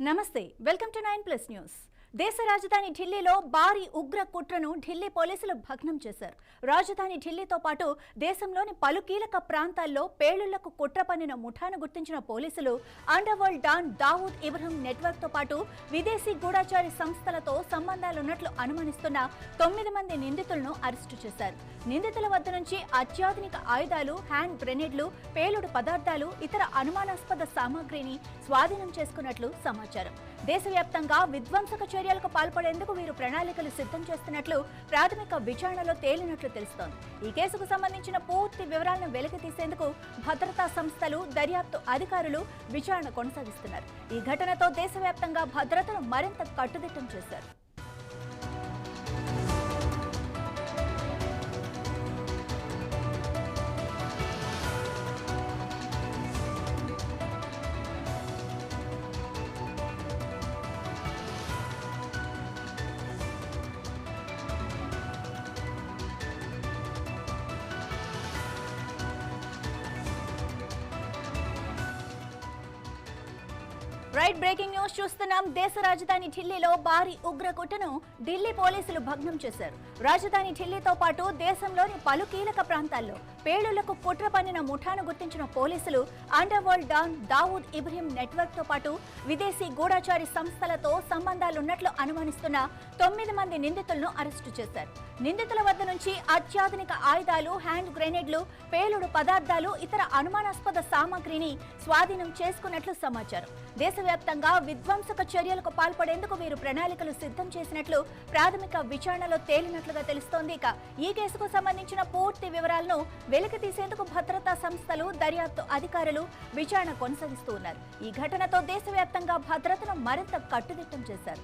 నమస్తే welcome to 9+ news. దేశ రాజధాని ఢిల్లీలో భారీ ఉగ్ర కుట్రను ఢిల్లీ పోలీసులు భగ్నం చేశారు। రాజధాని ఢిల్లీతో పాటు దేశంలోని పలు కీలక ప్రాంతాల్లో పేలుళ్లకు కుట్ర పన్నిన ముఠాను గుర్తించిన పోలీసులు underworld don Dawood Ibrahim network తో పాటు విదేశీ గూఢచారి సంస్థలతో సంబంధాలున్నట్లు అనుమానిస్తున్న 9 మంది నిందితులను అరెస్టు చేశారు। నిందితుల వద్ద నుంచి అత్యాధునిక ఆయుధాలు, హ్యాండ్ గ్రెనేడ్లు, పేలుడు పదార్థాలు, ఇతర అనుమానాస్పద సామాగ్రిని స్వాధీనం చేసుకున్నట్లు సమాచారం। దేశవ్యాప్తంగా విధ్వంసక చర్యలకు పాల్పడేందుకు వీరు ప్రణాళికలు సిద్ధం చేస్తున్నట్లు ప్రాథమిక విచారణలో తేలినట్లు తెలుస్తోంది। ఈ కేసుకు సంబంధించిన పూర్తి వివరాలను వెలికి తీసేందుకు భద్రతా సంస్థలు, దర్యాప్తు అధికారులు విచారణ కొనసాగిస్తున్నారు। ఈ ఘటనతో దేశవ్యాప్తంగా భద్రతను మరింత కట్టుదిట్టం చేశారు। రైట్ బ్రేకింగ్ న్యూస్ చూస్తున్నాం। దేశ రాజధాని ఢిల్లీలో భారీ ఉగ్ర కుట్రను ఢిల్లీ పోలీసులు భగ్నం చేశారు। రాజధాని ఢిల్లీతో పాటు దేశంలోని పలు కీలక ప్రాంతాల్లో పేలుళ్లకు కుట్ర పన్నిన ముఠాను గుర్తించిన పోలీసులు underworld don Dawood Ibrahim network తో పాటు విదేశీ గూఢచారి సంస్థలతో సంబంధాలున్నట్లు అనుమానిస్తున్న 9 మంది నిందితులను అరెస్టు చేశారు। నిందితుల వద్ద నుంచి అత్యాధునిక ఆయుధాలు, హ్యాండ్ గ్రెనేడ్లు, పేలుడు పదార్థాలు, ఇతర అనుమానాస్పద సామాగ్రిని స్వాధీనం చేసుకున్నట్లు సమాచారం। దేశవ్యాప్తంగా విధ్వంసక చర్యలకు పాల్పడేందుకు వీరు ప్రణాళికలు సిద్ధం చేసినట్లు ప్రాథమిక విచారణలో తేలినట్లుగా తెలుస్తోంది। ఇక ఈ కేసుకు సంబంధించిన పూర్తి వివరాలను వెలికి తీసేందుకు భద్రతా సంస్థలు, దర్యాప్తు అధికారులు విచారణ కొనసాగిస్తూ ఉన్నారు। ఈ ఘటనతో దేశవ్యాప్తంగా భద్రతను మరింత కట్టుదిట్టం చేశారు।